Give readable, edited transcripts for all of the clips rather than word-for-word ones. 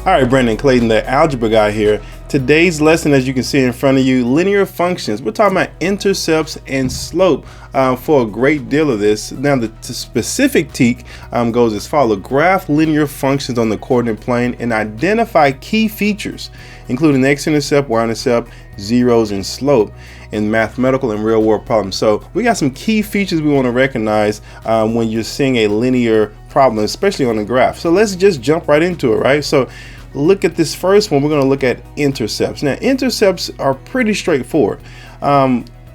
All right, Brandon Clayton, the algebra guy here. Today's lesson, as you can see in front of you, linear functions. We're talking about intercepts and slope for a great deal of this. Now, the specific teak goes as follows. Graph linear functions on the coordinate plane and identify key features, including the x-intercept, y-intercept, zeros, and slope in mathematical and real-world problems. So we got some key features we want to recognize when you're seeing a linear problem, especially on a graph. So let's just jump right into it, right? So look at this first one. We're going to look at intercepts. Now, intercepts are pretty straightforward.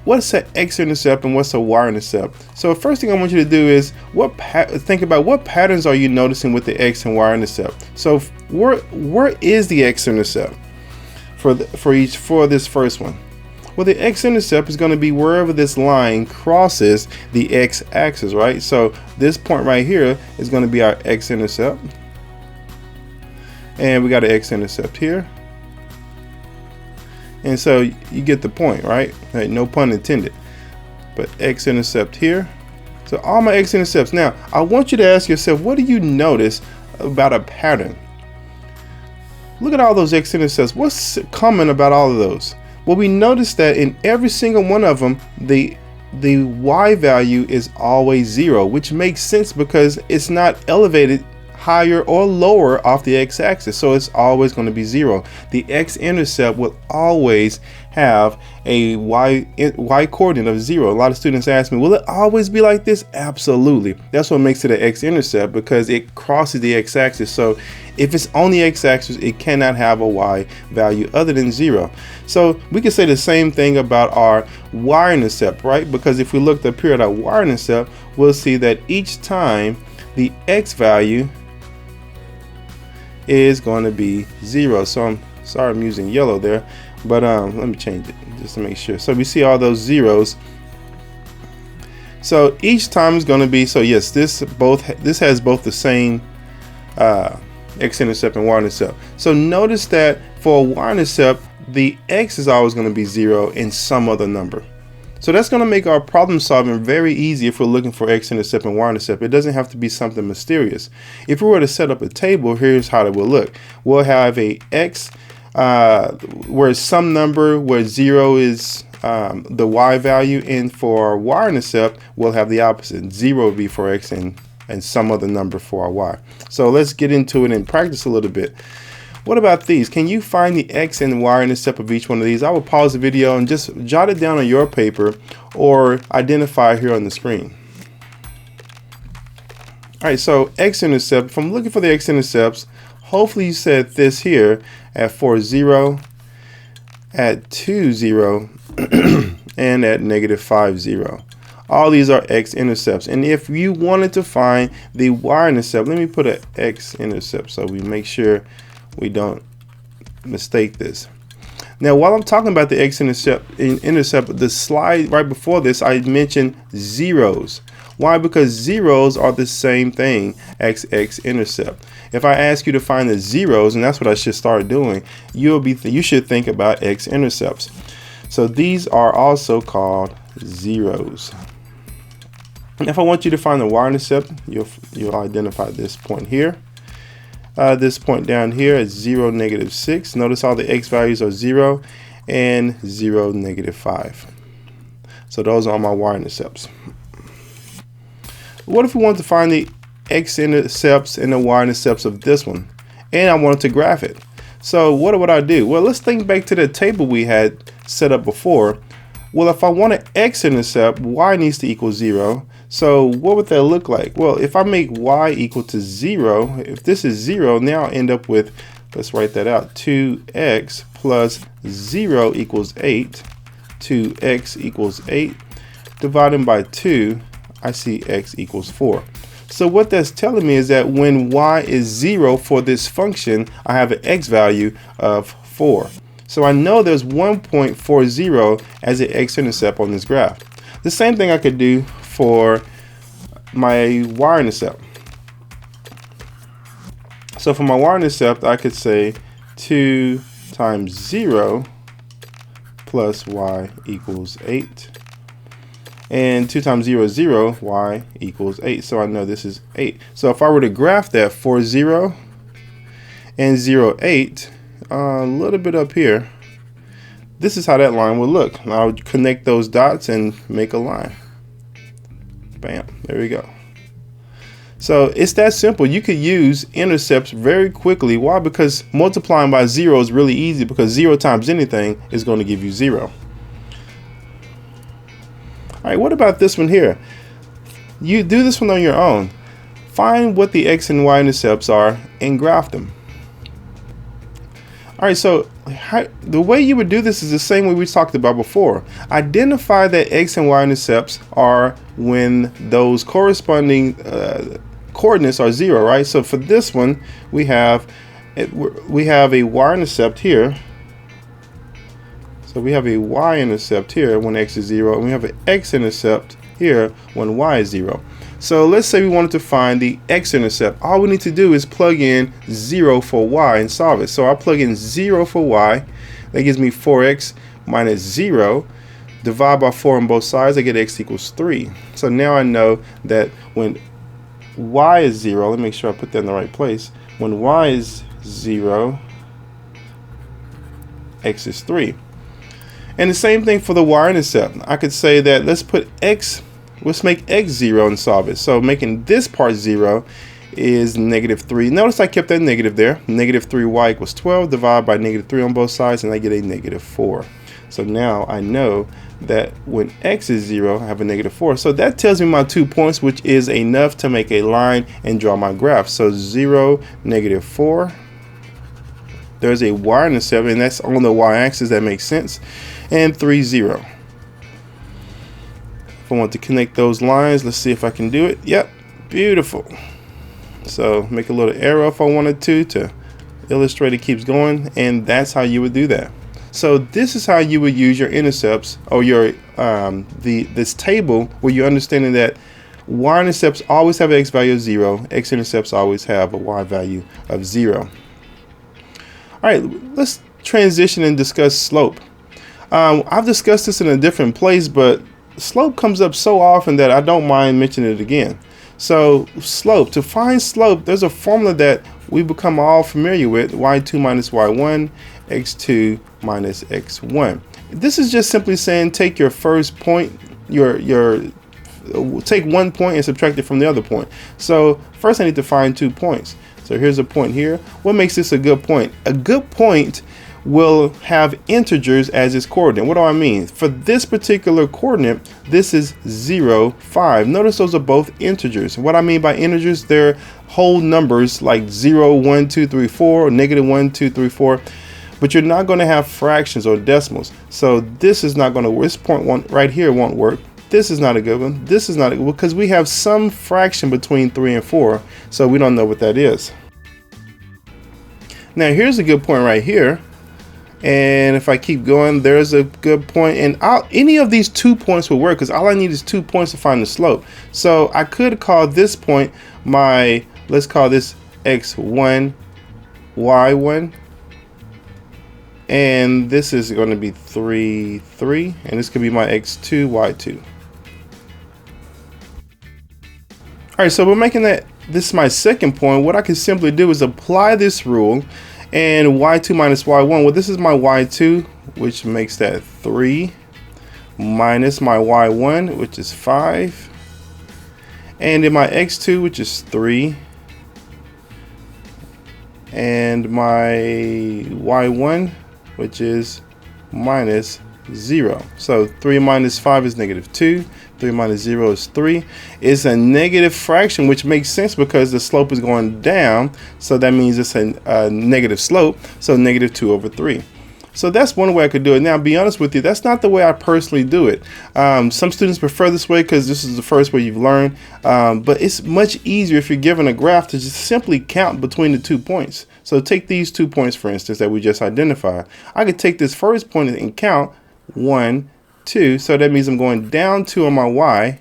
What's an x-intercept and what's a y-intercept? So the first thing I want you to do is think about what patterns are you noticing with the x and y-intercept. So where is the x-intercept for this first one? Well, the x-intercept is going to be wherever this line crosses the x-axis, right? So this point right here is going to be our x-intercept. And we got an x-intercept here. And so you get the point, right? No pun intended. But x-intercept here. So all my x-intercepts. Now, I want you to ask yourself, what do you notice about a pattern? Look at all those x-intercepts. What's common about all of those? Well, we notice that in every single one of them, the y value is always 0, which makes sense because it's not elevated higher or lower off the x-axis, so it's always going to be 0. The x-intercept will always have a y coordinate of 0. A lot of students ask me, will it always be like this? Absolutely. That's what makes it an x-intercept, because it crosses the x-axis. So if it's on the x-axis, it cannot have a y value other than 0. So we can say the same thing about our y-intercept, right? Because if we look up here at our y-intercept, we'll see that each time the x value is going to be 0. So I'm sorry I'm using yellow there, but let me change it just to make sure. So we see all those zeros. So each time is going to be, so yes, this has both the same x-intercept and y-intercept. So notice that for a y-intercept, the x is always going to be 0 in some other number. So that's going to make our problem solving very easy if we're looking for x-intercept and y-intercept. It doesn't have to be something mysterious. If we were to set up a table, here's how it will look. We'll have a x where some number where 0 is the y value, and for y-intercept, we'll have the opposite. 0 will be for x and some other number for our y. So let's get into it and practice a little bit. What about these? Can you find the x and y-intercept of each one of these? I will pause the video and just jot it down on your paper or identify here on the screen. All right, so x-intercept, if I'm looking for the x-intercepts, hopefully you said this here at 4, 0, at 2, 0, and at -5, 0. All these are x-intercepts. And if you wanted to find the y-intercept, let me put an x-intercept so we make sure we don't mistake this. Now, while I'm talking about the x-intercept, the slide right before this, I mentioned zeros. Why? Because zeros are the same thing as x-intercept. If I ask you to find the zeros, and that's what I should start doing, you should think about x-intercepts. So these are also called zeros. If I want you to find the y-intercept, you'll identify this point here. This point down here is 0, -6. Notice all the x values are 0 and 0, -5. So those are my y-intercepts. What if we want to find the x-intercepts and the y-intercepts of this one, and I wanted to graph it? So what would I do? Well, let's think back to the table we had set up before. Well, if I want an x-intercept, y needs to equal 0. So what would that look like? Well, if I make y equal to 0, if this is 0, now I'll end up with, let's write that out, 2x plus 0 equals 8. 2x equals 8. Dividing by 2, I see x equals 4. So what that's telling me is that when y is 0 for this function, I have an x value of 4. So I know there's 1.40 as an x-intercept on this graph. The same thing I could do for my y-intercept. So for my y-intercept, I could say 2 times 0 plus y equals 8. And 2 times 0 is 0, y equals 8. So I know this is 8. So if I were to graph that for 0 and 0, 8, a little bit up here. This is how that line would look. I'll connect those dots and make a line. Bam, there we go. So it's that simple. You could use intercepts very quickly. Why? Because multiplying by 0 is really easy, because 0 times anything is going to give you 0. All right, what about this one here? You do this one on your own. Find what the x and y intercepts are and graph them. All right, so the way you would do this is the same way we talked about before. Identify that x and y intercepts are when those corresponding coordinates are 0, right? So for this one, we have a y-intercept here. So we have a y-intercept here when x is 0, and we have an x-intercept here when y is 0. So let's say we wanted to find the x-intercept. All we need to do is plug in 0 for y and solve it. So I'll plug in 0 for y. That gives me 4x minus 0. Divide by 4 on both sides, I get x equals 3. So now I know that when y is 0, let me make sure I put that in the right place. When y is 0, x is 3. And the same thing for the y-intercept. I could say that let's make x 0 and solve it. So making this part 0 is negative 3. Notice I kept that negative there. Negative 3y equals 12. Divide by negative 3 on both sides, and I get a negative 4. So now I know that when x is 0, I have a negative 4. So that tells me my 2 points, which is enough to make a line and draw my graph. So 0, negative 4. There's a y-intercept, and that's on the y-axis. That makes sense. And 3, 0. If I want to connect those lines, let's see if I can do it. Yep, beautiful. So make a little arrow if I wanted to illustrate it keeps going, and that's how you would do that. So this is how you would use your intercepts, or your this table where you're understanding that y-intercepts always have an x value of 0, x-intercepts always have a y value of 0. All right, let's transition and discuss slope. I've discussed this in a different place, but slope comes up so often that I don't mind mentioning it again. So slope, to find slope, there's a formula that we become all familiar with: y2 minus y1, x2 minus x1. This is just simply saying take your first point, take 1 point and subtract it from the other point. So first I need to find 2 points. So here's a point here. What makes this a good point? A good point will have integers as its coordinate. What do I mean? For this particular coordinate, this is 0, 5. Notice those are both integers. What I mean by integers, they're whole numbers like 0, 1, 2, 3, 4, or negative 1, 2, 3, 4. But you're not going to have fractions or decimals. So this is not going to work. This point right here won't work. This is not a good one. This is not a good one because we have some fraction between 3 and 4. So we don't know what that is. Now here's a good point right here. And if I keep going, there's a good point, and any of these 2 points will work because all I need is 2 points to find the slope. So I could call this point let's call this x1, y1, and this is going to be 3, 3, and this could be my x2, y2. All right, so we're making this is my second point. What I can simply do is apply this rule. And y2 minus y1, well, this is my y2, which makes that 3, minus my y1, which is 5, and then my x2, which is 3, and my y1, which is minus 0. So 3 minus 5 is negative 2. 3 minus 0 is 3. It's a negative fraction, which makes sense because the slope is going down. So that means it's a negative slope. So negative 2 over 3. So that's one way I could do it. Now, be honest with you, that's not the way I personally do it. Some students prefer this way because this is the first way you've learned. But it's much easier if you're given a graph to just simply count between the 2 points. So take these 2 points, for instance, that we just identified. I could take this first point and count 1, 2. So that means I'm going down 2 on my y,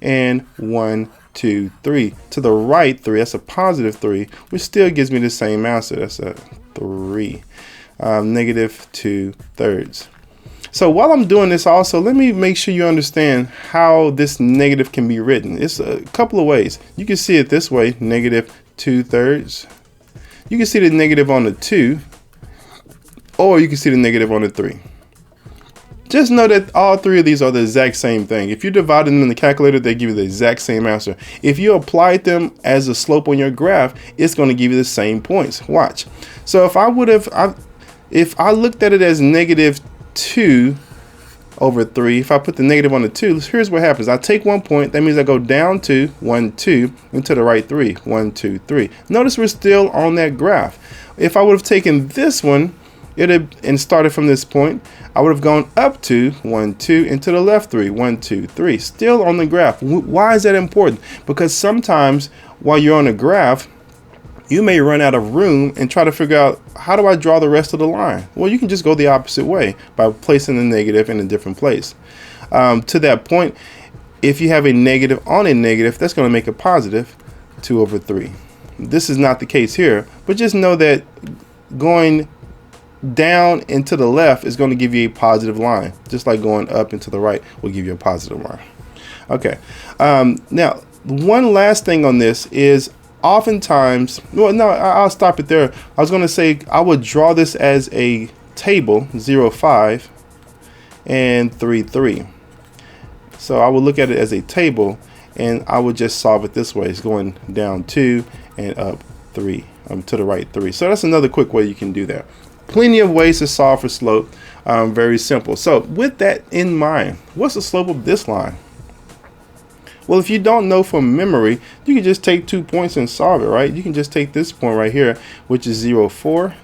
and 1, 2, 3. To the right 3, that's a positive 3, which still gives me the same answer. That's a 3. Negative 2/3. So while I'm doing this also, let me make sure you understand how this negative can be written. It's a couple of ways. You can see it this way, negative 2/3. You can see the negative on the 2, or you can see the negative on the 3. Just know that all three of these are the exact same thing. If you divide them in the calculator, they give you the exact same answer. If you applied them as a slope on your graph, it's going to give you the same points. Watch. So if I looked at it as negative 2 over 3, if I put the negative on the 2, here's what happens. I take 1 point, that means I go down 2, 1, 2, and to the right 3, 1, 2, 3. Notice we're still on that graph. If I would have taken this one, and started from this point, I would have gone up 2, 1, 2, and to the left 3, 1, 2, 3. Still on the graph. Why is that important? Because sometimes while you're on a graph, you may run out of room and try to figure out, how do I draw the rest of the line? Well, you can just go the opposite way by placing the negative in a different place. To that point, if you have a negative on a negative, that's going to make a positive 2 over 3. This is not the case here, but just know that going down and to the left is going to give you a positive line, just like going up and to the right will give you a positive line. Okay, now one last thing on this is oftentimes, well, no, I'll stop it there. I was going to say I would draw this as a table, 0, 5 and 3, 3. So I would look at it as a table, and I would just solve it this way. It's going down 2 and up 3, to the right 3. So that's another quick way you can do that. Plenty of ways to solve for slope. Very simple. So with that in mind, what's the slope of this line? Well, if you don't know from memory, you can just take 2 points and solve it, right? You can just take this point right here, which is 0, 4,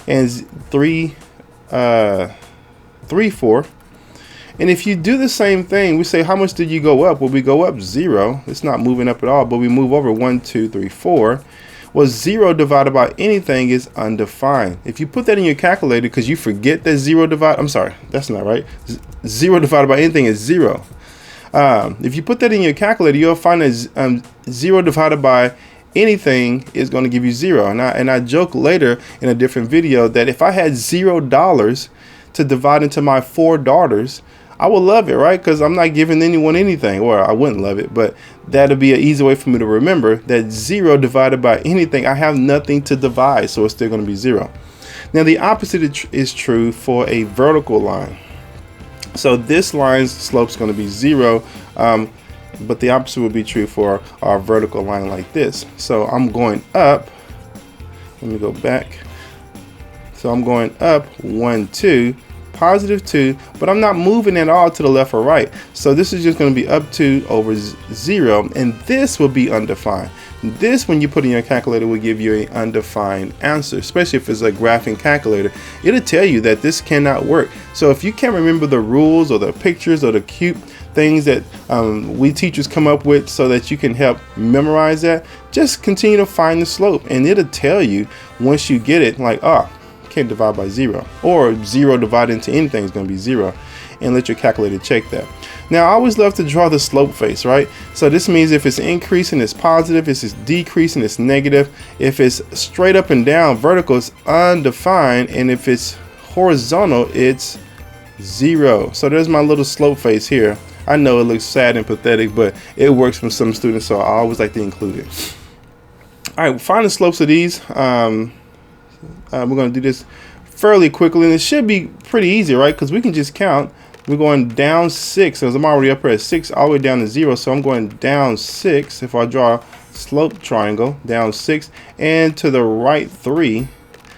and 3, 3, 4. And if you do the same thing, we say, how much did you go up? Well, we go up 0. It's not moving up at all, but we move over 1, 2, 3, 4. Well, 0 divided by anything is undefined. If you put that in your calculator, because you forget that 0 divided, I'm sorry, that's not right. 0 divided by anything is 0. If you put that in your calculator, you'll find that 0 divided by anything is going to give you 0. And I joke later in a different video that if I had $0 to divide into my 4 daughters, I would love it, right? Because I'm not giving anyone anything. Or I wouldn't love it, but that'll be an easy way for me to remember that 0 divided by anything, I have nothing to divide, so it's still going to be 0. Now the opposite is true for a vertical line. So this line's slope is going to be 0, but the opposite would be true for our vertical line like this. So I'm going up. Let me go back. So I'm going up 1, 2. Positive 2, but I'm not moving at all to the left or right. So this is just going to be up 2 over 0, and this will be undefined. This, when you put in your calculator, will give you an undefined answer, especially if it's a graphing calculator. It'll tell you that this cannot work. So if you can't remember the rules or the pictures or the cute things that we teachers come up with so that you can help memorize that, just continue to find the slope, and it'll tell you once you get it, like, can't divide by 0, or 0 divided into anything is going to be 0, and let your calculator check that. Now I always love to draw the slope face, right? So this means if it's increasing, it's positive. If it's decreasing, it's negative. If it's straight up and down, vertical, it's undefined, and if it's horizontal, it's 0. So there's my little slope face here. I know it looks sad and pathetic, but it works for some students, so I always like to include it. All right, find the slopes of these. We're going to do this fairly quickly, and it should be pretty easy, right? Because we can just count. We're going down 6, as I'm already up here at 6, all the way down to 0. So I'm going down 6. If I draw a slope triangle, down 6, and to the right 3.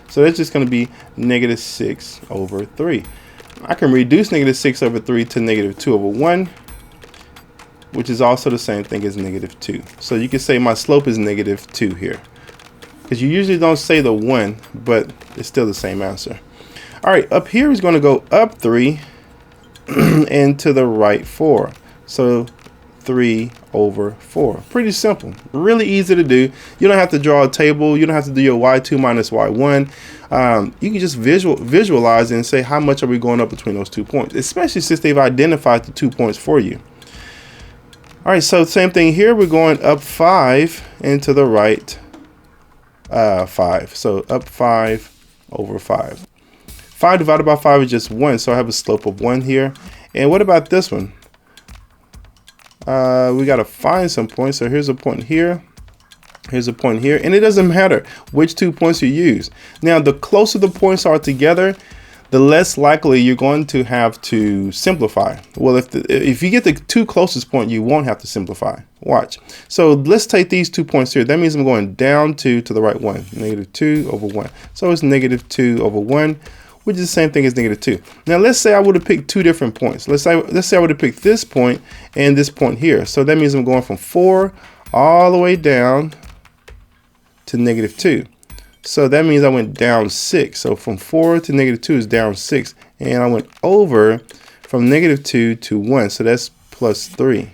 So that's just going to be negative 6 over 3. I can reduce negative 6 over 3 to negative 2 over 1, which is also the same thing as negative 2. So you can say my slope is negative 2 here, because you usually don't say the 1, but it's still the same answer. All right, up here is going to go up 3 and to the right 4. So 3 over 4. Pretty simple. Really easy to do. You don't have to draw a table. You don't have to do your y2 minus y1. You can just visualize and say how much are we going up between those 2 points, especially since they've identified the 2 points for you. All right, so same thing here. We're going up 5 and to the right 5. So up 5 over 5. 5 divided by 5 is just 1, so I have a slope of 1 here. And what about this one? We got to find some points. So here's a point here. Here's a point here, and it doesn't matter which 2 points you use. Now, the closer the points are together, the less likely you're going to have to simplify. Well, if you get the 2 closest point, you won't have to simplify. Watch. So let's take these 2 points here. That means I'm going down 2 to the right 1, -2/1. So it's -2/1, which is the same thing as -2. Now let's say I would have picked 2 different points. Let's say I would have picked this point and this point here. So that means I'm going from 4 all the way down to -2. So that means I went down 6. So from 4 to -2 is down 6. And I went over from -2 to 1. So that's +3.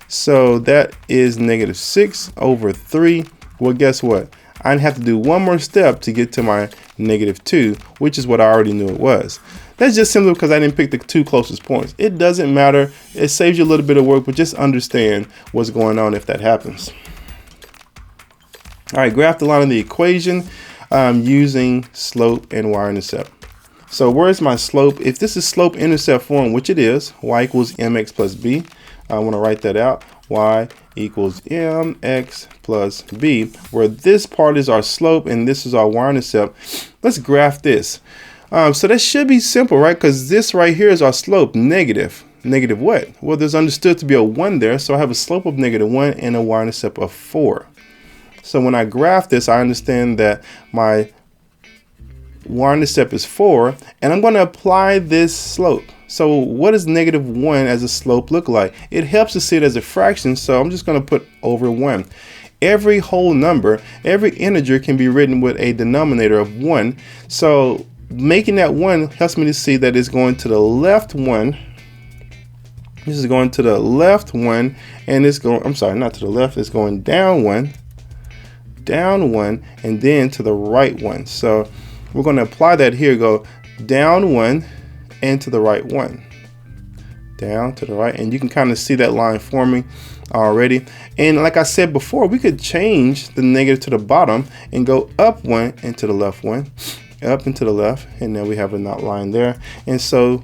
So that is -6/3. Well, guess what? I'd have to do one more step to get to my -2, which is what I already knew it was. That's just simply because I didn't pick the 2 closest points. It doesn't matter. It saves you a little bit of work, but just understand what's going on if that happens. All right, graph the line of the equation using slope and y-intercept. So where's my slope? If this is slope-intercept form, which it is, y equals mx plus b. I want to write that out. Y equals mx plus b, where this part is our slope and this is our y-intercept. Let's graph this. So that should be simple, right? Because this right here is our slope, negative. Negative what? Well, there's understood to be a 1 there, so I have a slope of -1 and a y-intercept of 4. So when I graph this, I understand that my y-intercept is 4, and I'm going to apply this slope. So what does -1 as a slope look like? It helps to see it as a fraction, so I'm just going to put over 1. Every whole number, every integer can be written with a denominator of 1. So making that 1 helps me to see that it's going to the left 1. This is going to the left 1, and it's going, I'm sorry, not to the left, it's going down 1, and then to the right 1. So we're going to apply that here, go down 1 and to the right 1. Down to the right, and you can kind of see that line forming already. And like I said before, we could change the negative to the bottom and go up 1 and to the left 1, up and to the left, and then we have a knot line there. And so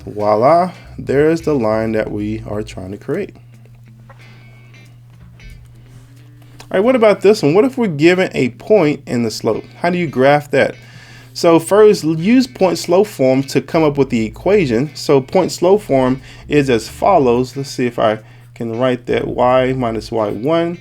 voila, there's the line that we are trying to create. All right, what about this one? What if we're given a point in the slope? How do you graph that? So first, use point slope form to come up with the equation. So point slope form is as follows. Let's see if I can write that. Y minus y1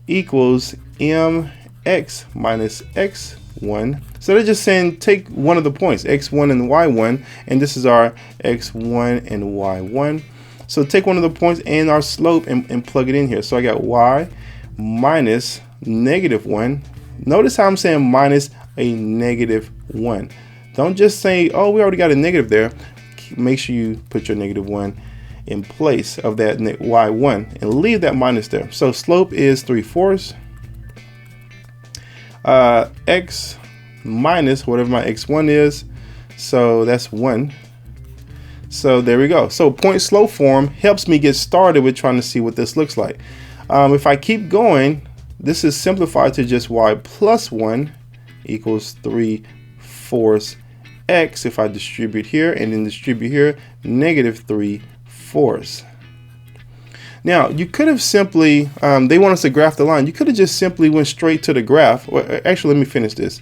equals mx minus x1. So they're just saying take one of the points, x1 and y1, and this is our x1 and y1. So take one of the points and our slope and plug it in here. So I got y minus -1. Notice how I'm saying minus a -1. Don't just say, oh, we already got a negative there. Make sure you put your -1 in place of that y1 and leave that minus there. So slope is 3/4. X minus whatever my x1 is. So that's 1. So there we go. So point slope form helps me get started with trying to see what this looks like. If I keep going, this is simplified to just y plus 1 equals 3/4 x. If I distribute here and then distribute here, -3/4. Now, you could have simply, they want us to graph the line. You could have just simply went straight to the graph. Well, actually, let me finish this.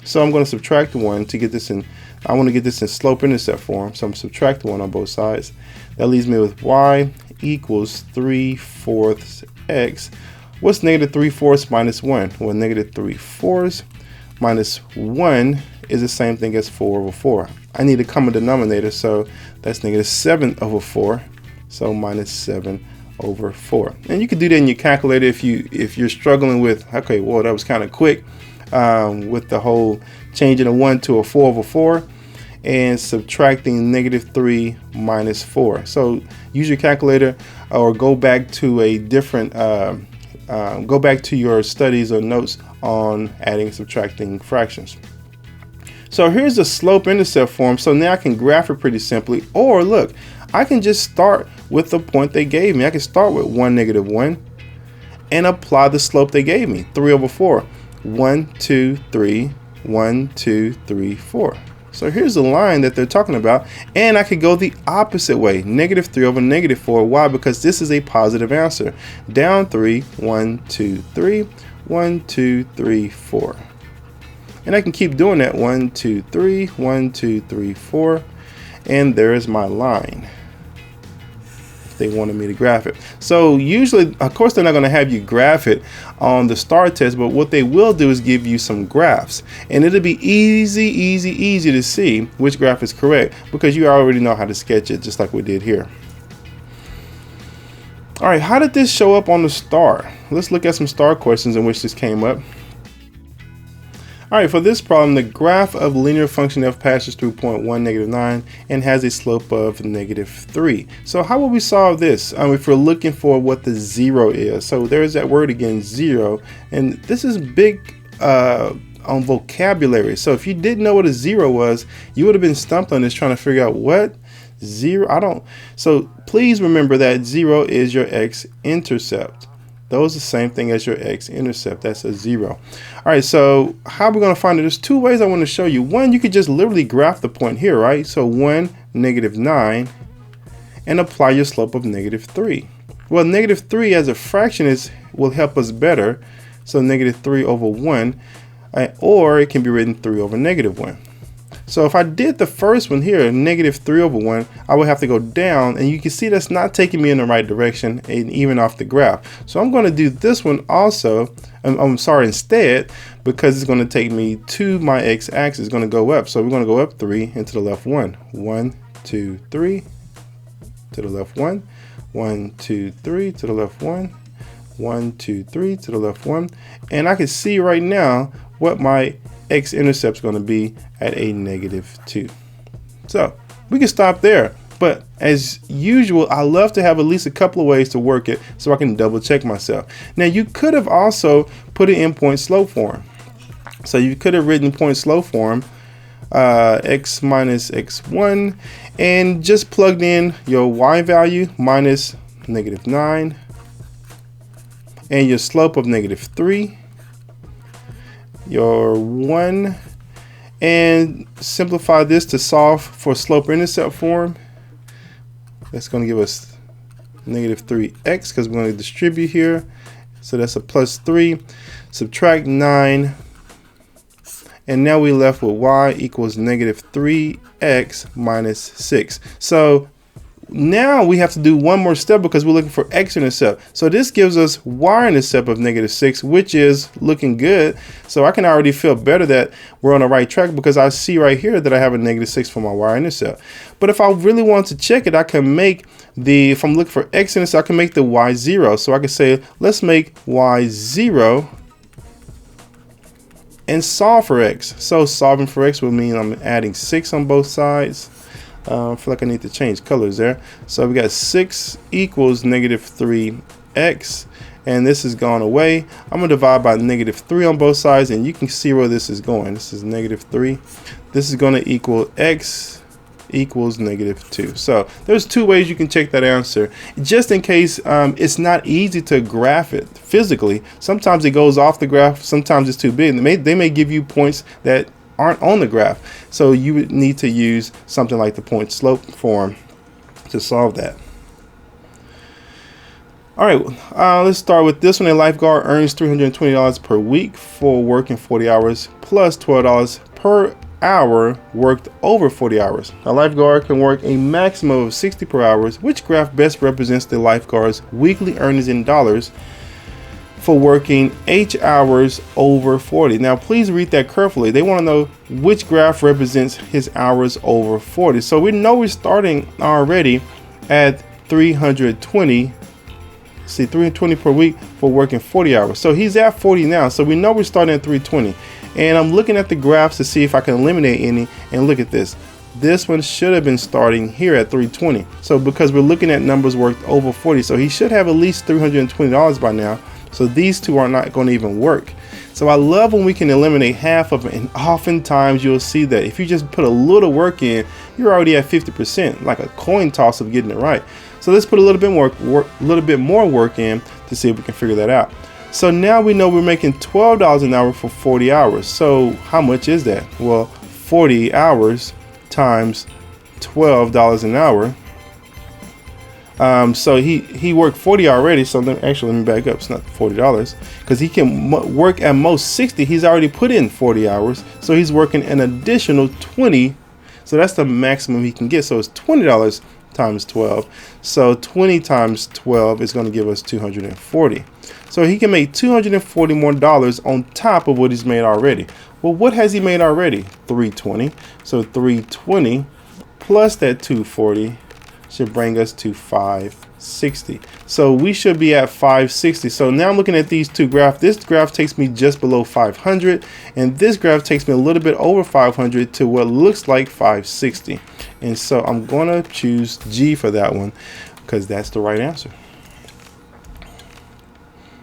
So I'm going to subtract 1 to get this in. I want to get this in slope-intercept form. So I'm subtracting 1 on both sides. That leaves me with y equals 3/4 x. What's -3/4 minus 1? Well, -3/4 minus 1 is the same thing as 4/4. I need a common denominator, so that's -7/4. So minus 7/4. And you can do that in your calculator if you're struggling with, okay, well, that was kind of quick with the whole changing a 1 to a 4/4 and subtracting -3 minus 4. So use your calculator or go back to a different go back to your studies or notes on adding and subtracting fractions. So here's the slope-intercept form. So now I can graph it pretty simply. Or look, I can just start with the point they gave me. I can start with 1, -1 and apply the slope they gave me, 3/4. 1, 2, 3, 1, 2, 3, 4. So here's the line that they're talking about, and I could go the opposite way, -3/-4. Why? Because this is a positive answer. Down 3, 1, 2, 3, 1, 2, 3, 4. And I can keep doing that. 1, 2, 3, 1, 2, 3, 4. And there's my line. They wanted me to graph it. So usually, of course, they're not going to have you graph it on the STAR test, but what they will do is give you some graphs, and it'll be easy to see which graph is correct because you already know how to sketch it, just like we did here. All right, how did this show up on the STAR? Let's look at some STAR questions in which this came up. All right, for this problem, the graph of linear function f passes through point 1, -9, and has a slope of -3. So how will we solve this if we're looking for what the zero is? So there's that word again, zero, and this is big on vocabulary. So if you didn't know what a zero was, you would have been stumped on this trying to figure out what zero. So please remember that zero is your x-intercept. Those are the same thing as your x-intercept. That's a zero. All right, so how are we going to find it? There's two ways I want to show you. One, you could just literally graph the point here, right? So 1, -9, and apply your slope of -3. Well, -3 as a fraction will help us better. So -3 over 1, or it can be written 3 over -1. So if I did the first one here, -3 over 1, I would have to go down, and you can see that's not taking me in the right direction, and even off the graph. So I'm going to do this one also, instead, because it's going to take me to my x-axis. It's going to go up. So we're going to go up 3 and to the left 1. 1, 2, 3, to the left 1. 1, 2, 3, to the left 1. 1, 2, 3, to the left 1. And I can see right now what my x-intercept is going to be at a -2. So we can stop there, but as usual, I love to have at least a couple of ways to work it so I can double check myself. Now you could have also put it in point slope form. So you could have written point slope form, x minus x1, and just plugged in your y value minus -9 and your slope of -3, your 1, and simplify this to solve for slope intercept form. That's going to give us -3x because we're going to distribute here. So that's a +3. Subtract 9. And now we're left with y equals -3x minus 6. So now we have to do one more step because we're looking for x-intercept. So this gives us y-intercept of -6, which is looking good. So I can already feel better that we're on the right track because I see right here that I have a -6 for my y-intercept. But if I really want to check it, I can make if I'm looking for x-intercept, I can make the y0. So I can say, let's make y0 and solve for x. So solving for x will mean I'm adding 6 on both sides. I feel like I need to change colors there. So we got 6 equals -3x, and this has gone away. I'm going to divide by -3 on both sides, and you can see where this is going. This is -3. This is going to equal x equals -2. So there's two ways you can check that answer, just in case it's not easy to graph it physically. Sometimes it goes off the graph, sometimes it's too big. They may give you points that aren't on the graph, so you would need to use something like the point slope form to solve that. All right, let's start with this one. A lifeguard earns $320 per week for working 40 hours plus $12 per hour worked over 40 hours. A lifeguard can work a maximum of 60 per hour. Which graph best represents the lifeguard's weekly earnings in dollars for working H hours over 40? Now please read that carefully. They want to know which graph represents his hours over 40. So we know we're starting already at 320. See, 320 per week for working 40 hours. So he's at 40 now. So we know we're starting at 320. And I'm looking at the graphs to see if I can eliminate any. And look at this. This one should have been starting here at 320. So because we're looking at numbers worked over 40, so he should have at least $320 by now. So these two are not going to even work. So I love when we can eliminate half of it, and oftentimes you'll see that if you just put a little work in, you're already at 50%, like a coin toss of getting it right. So let's put a little bit more work in to see if we can figure that out. So now we know we're making $12 an hour for 40 hours. So how much is that? Well, 40 hours times $12 an hour So he worked 40 already. So let me back up. It's not $40 because he can work at most 60. He's already put in 40 hours. So he's working an additional 20. So that's the maximum he can get. So it's $20 times 12. So 20 times 12 is going to give us 240. So he can make $240 more on top of what he's made already. Well, what has he made already? 320. So 320 plus that 240 should bring us to 560. So we should be at 560. So now I'm looking at these two graphs. This graph takes me just below 500, and this graph takes me a little bit over 500 to what looks like 560. And so I'm going to choose G for that one because that's the right answer.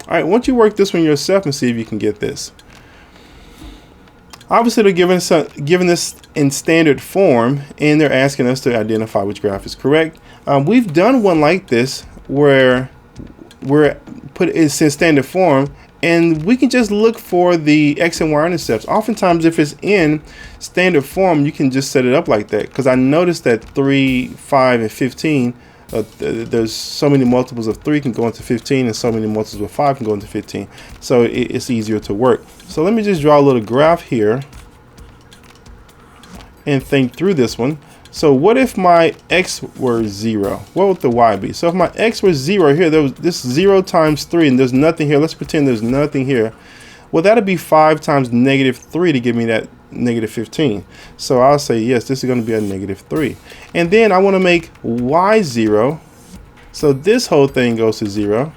All right, once you work this one yourself and see if you can get this. Obviously, they're giving this in standard form, and they're asking us to identify which graph is correct. We've done one like this where it's in standard form, and we can just look for the X and Y intercepts. Oftentimes, if it's in standard form, you can just set it up like that. Because I noticed that 3, 5, and 15, there's so many multiples of 3 can go into 15, and so many multiples of 5 can go into 15. So it's easier to work. So let me just draw a little graph here and think through this one. So what if my X were 0? What would the Y be? So if my X were 0 here, this 0 times 3, and there's nothing here. Let's pretend there's nothing here. Well, that'd be 5 times -3 to give me that -15. So I'll say, yes, this is going to be a -3. And then I want to make Y 0. So this whole thing goes to 0.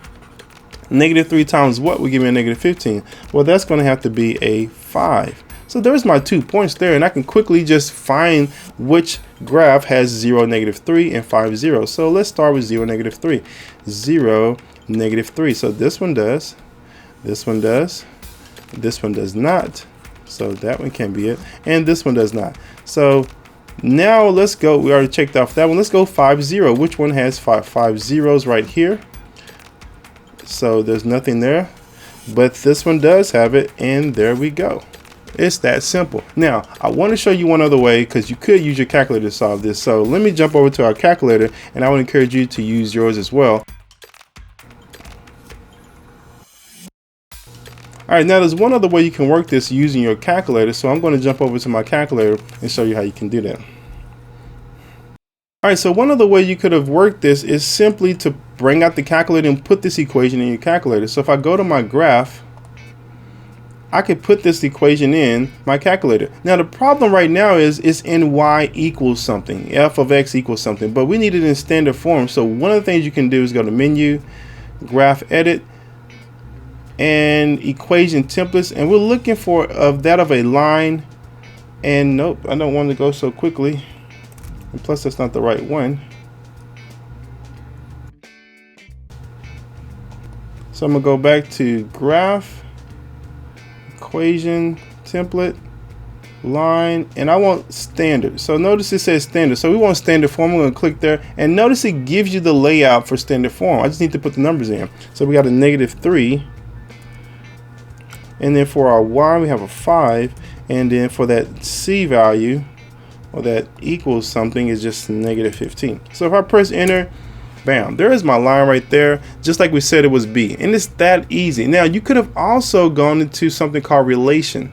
-3 times what would give me a -15? Well, that's going to have to be a 5. So there's my 2 points there, and I can quickly just find which graph has 0, -3, and 5, 0. So let's start with 0, -3. 0, -3. So this one does. This one does. This one does not. So that one can't be it. And this one does not. So now let's go. We already checked off that one. Let's go 5, 0. Which one has 5 zeros right here? So there's nothing there. But this one does have it. And there we go. It's that simple. Now, I want to show you one other way because you could use your calculator to solve this. So let me jump over to our calculator, and I would encourage you to use yours as well. All right, now there's one other way you can work this using your calculator. So I'm going to jump over to my calculator and show you how you can do that. All right, so one other way you could have worked this is simply to bring out the calculator and put this equation in your calculator. So if I go to my graph, I could put this equation in my calculator. Now the problem right now is it's in Y equals something, f of x equals something, but we need it in standard form. So one of the things you can do is go to menu, graph edit, and equation templates, and we're looking for that of a line. And nope, I don't want to go so quickly, and plus that's not the right one. So I'm gonna go back to graph, equation template, line, and I want standard. So notice it says standard, so we want standard form. I'm going to click there, and notice it gives you the layout for standard form. I just need to put the numbers in. So we got a -3, and then for our Y we have a 5, and then for that C value, or that equals something, is just -15. So if I press enter, bam, there is my line right there, just like we said it was B. And it's that easy. Now you could have also gone into something called relation.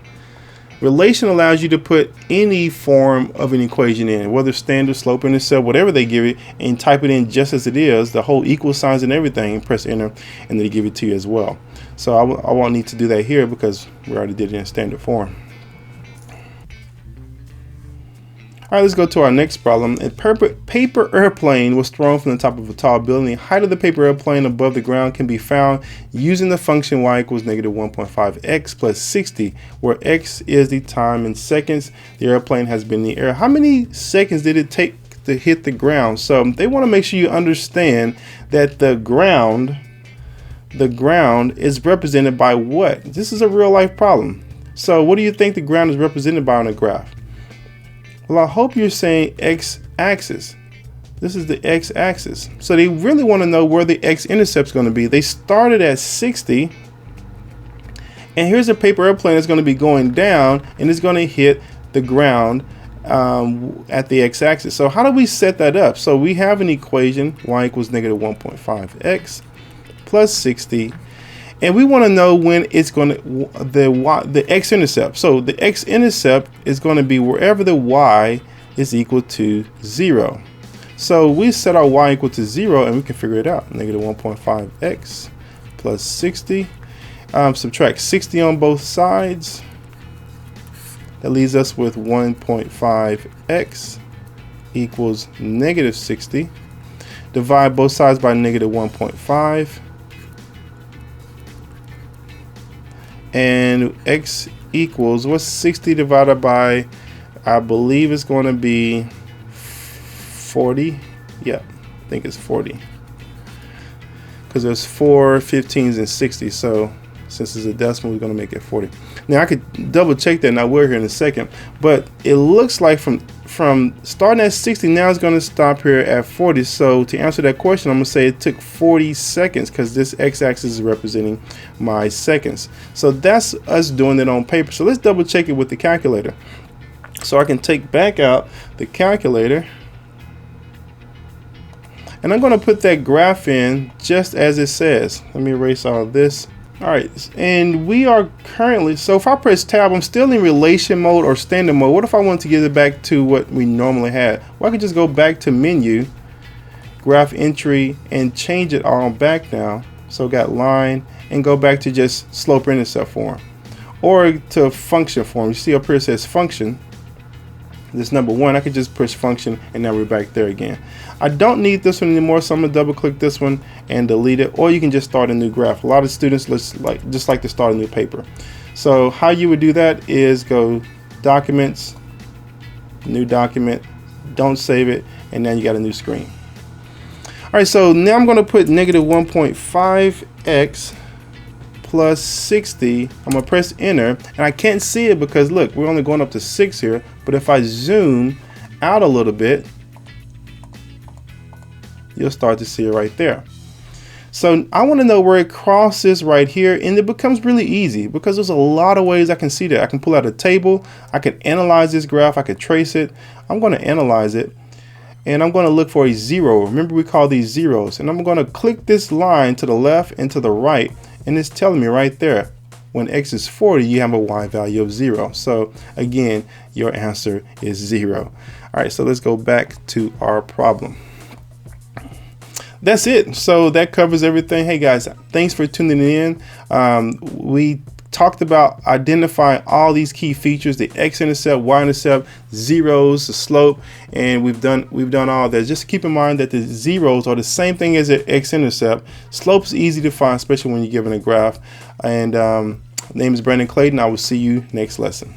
Relation allows you to put any form of an equation in, whether standard, slope, intercept, whatever they give it, and type it in just as it is, the whole equal signs and everything, and press enter, and they give it to you as well. So I won't need to do that here because we already did it in standard form. All right, let's go to our next problem. A paper airplane was thrown from the top of a tall building. The height of the paper airplane above the ground can be found using the function y equals -1.5x plus 60, where x is the time in seconds the airplane has been in the air. How many seconds did it take to hit the ground? So they want to make sure you understand that the ground is represented by what? This is a real life problem. So what do you think the ground is represented by on a graph? Well, I hope you're saying x-axis. This is the x-axis. So they really want to know where the x-intercept is going to be. They started at 60, and here's a paper airplane that's going to be going down, and it's going to hit the ground at the x-axis. So how do we set that up? So we have an equation, y equals negative 1.5x plus 60, and we want to know when it's going to the x-intercept. So the x-intercept is going to be wherever the y is equal to 0. So we set our y equal to 0, and we can figure it out. Negative 1.5x plus 60. Subtract 60 on both sides. That leaves us with 1.5x equals negative 60. Divide both sides by negative 1.5. And x equals, what's 60 divided by, I believe it's going to be 40. Yeah, I think it's 40. Because there's 4 15s and 60. So since it's a decimal, we're going to make it 40. Now I could double check that, and I will here in a second. But it looks like from starting at 60, now it's going to stop here at 40. So to answer that question, I'm going to say it took 40 seconds because this x-axis is representing my seconds. So that's us doing it on paper. So let's double check it with the calculator. So I can take back out the calculator, and I'm going to put that graph in just as it says. Let me erase all of this. All right, and we are currently, so if I press tab, I'm still in relation mode or standard mode. What if I want to get it back to what we normally had? Well, I could just go back to menu, graph entry, and change it all back now. So got line, and go back to just slope intercept form, or to function form. You see up here it says function. This number 1, I could just push function, and now we're back there again. I don't need this one anymore, so I'm gonna double click this one and delete it, or you can just start a new graph. A lot of students just like to start a new paper. So how you would do that is go documents, new document, don't save it, and now you got a new screen. All right, so now I'm gonna put negative 1.5x plus 60. I'm gonna press enter, and I can't see it because look, we're only going up to 6 here. But if I zoom out a little bit, you'll start to see it right there. So I want to know where it crosses right here, and it becomes really easy because there's a lot of ways I can see that. I can pull out a table, I can analyze this graph, I can trace it. I'm going to analyze it, and I'm going to look for a 0. Remember, we call these zeros, and I'm going to click this line to the left and to the right, and it's telling me right there, when x is 40, you have a y value of 0. So again, your answer is 0. All right, so let's go back to our problem. That's it. So that covers everything. Hey guys, thanks for tuning in. We talked about identifying all these key features: the x-intercept, y-intercept, zeros, the slope, and we've done all that. Just keep in mind that the zeros are the same thing as the x-intercept. Slope is easy to find, especially when you're given a graph. And name is Brandon Clayton. I will see you next lesson.